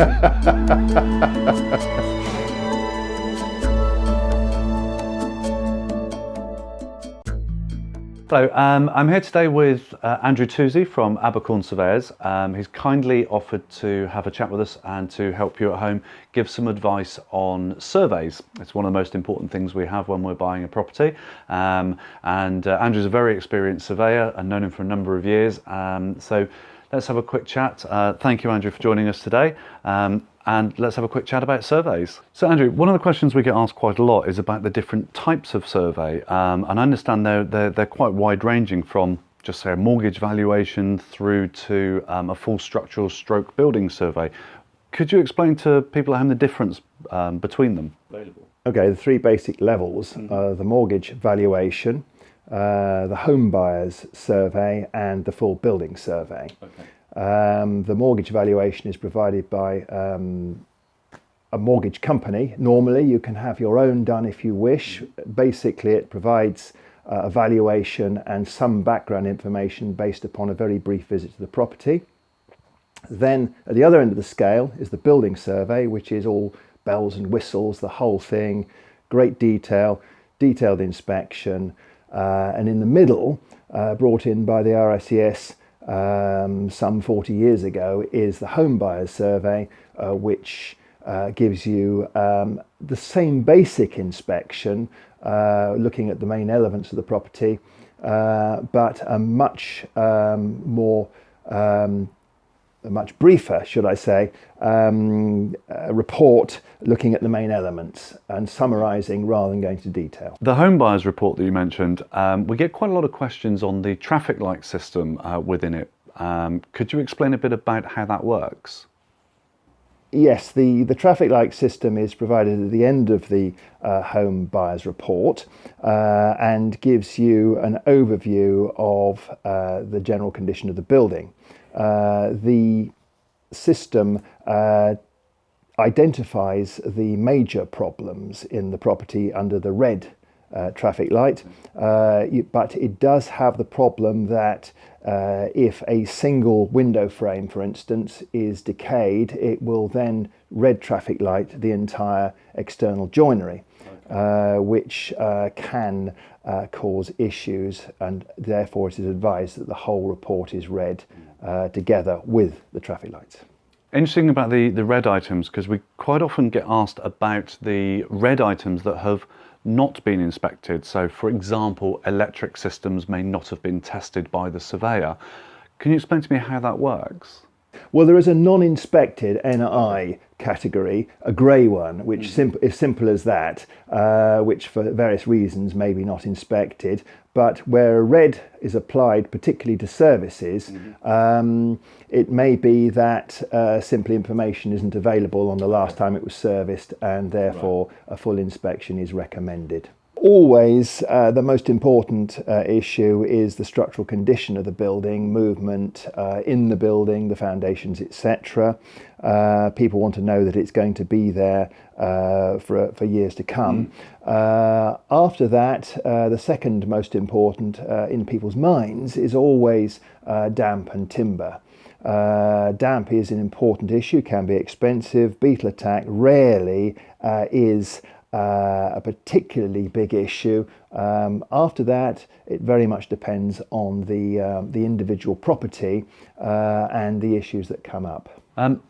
Hello, I'm here today with Andrew Toosey from Abercorn Surveyors. He's kindly offered to have a chat with us and to help you at home give some advice on surveys. It's one of the most important things we have when we're buying a property. Andrew's a very experienced surveyor and known him for a number of years. So let's have a quick chat. Thank you, Andrew, for joining us today. And let's have a quick chat about surveys. So Andrew, one of the questions we get asked quite a lot is about the different types of survey. And I understand they're quite wide ranging from just say a mortgage valuation through to a full structural stroke building survey. Could you explain to people at home the difference between them? Available. Okay, the three basic levels are the mortgage valuation, the home buyers survey and the full building survey. Okay. The mortgage valuation is provided by a mortgage company. Normally you can have your own done if you wish. Basically it provides a valuation and some background information based upon a very brief visit to the property. Then at the other end of the scale is the building survey, which is all bells and whistles, the whole thing, great detail, detailed inspection, and in the middle, brought in by the RICS some 40 years ago, is the home buyers survey, which gives you the same basic inspection, looking at the main elements of the property, but a much much briefer, should I say, report looking at the main elements and summarising rather than going to detail. The home buyers report that you mentioned, we get quite a lot of questions on the traffic light system within it. Could you explain a bit about how that works? Yes, the traffic light system is provided at the end of the home buyers report and gives you an overview of the general condition of the building. The system identifies the major problems in the property under the red traffic light, but it does have the problem that if a single window frame, for instance, is decayed, it will then red traffic light the entire external joinery, which can cause issues, and therefore it is advised that the whole report is read together with the traffic lights. Interesting about the red items, because we quite often get asked about the red items that have not been inspected. So for example, electric systems may not have been tested by the surveyor. Can you explain to me how that works? Well, there is a non-inspected NI category, a grey one, which is simple as that, which for various reasons may be not inspected, but where a red is applied particularly to services, it may be that simply information isn't available on the last time it was serviced, and therefore a full inspection is recommended. Always the most important issue is the structural condition of the building, movement in the building, the foundations, etc. People want to know that it's going to be there for years to come. After that, the second most important in people's minds is always damp and timber. Damp is an important issue, can be expensive. Beetle attack rarely is a particularly big issue. After that, it very much depends on the individual property and the issues that come up.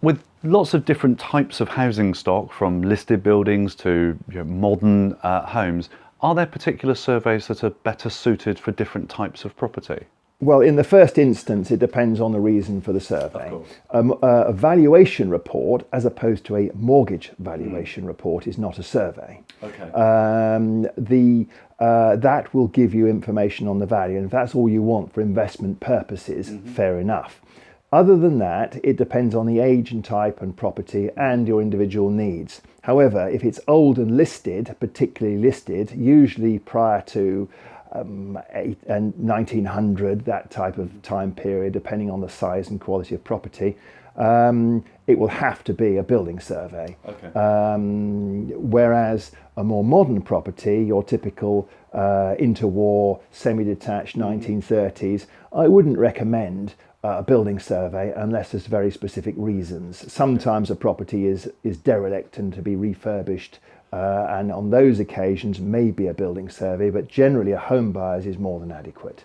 With lots of different types of housing stock, from listed buildings to modern homes, are there particular surveys that are better suited for different types of property? Well, in the first instance, it depends on the reason for the survey. A valuation report, as opposed to a mortgage valuation report, is not a survey. Okay. That will give you information on the value, and if that's all you want for investment purposes, fair enough. Other than that, it depends on the age and type and property and your individual needs. However, if it's old and listed, particularly listed, usually prior to 1900, that type of time period, depending on the size and quality of property, it will have to be a building survey. Okay. Whereas a more modern property, your typical interwar, semi-detached 1930s, I wouldn't recommend a building survey unless there's very specific reasons. Sometimes a property is derelict and to be refurbished, and on those occasions maybe a building survey, but generally a home buyer's is more than adequate.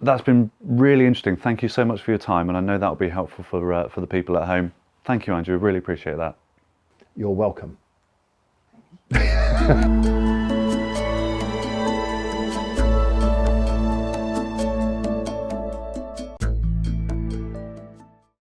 That's been really interesting. Thank you so much for your time, and I know that will be helpful for the people at home. Thank you, Andrew. Really appreciate that. You're welcome.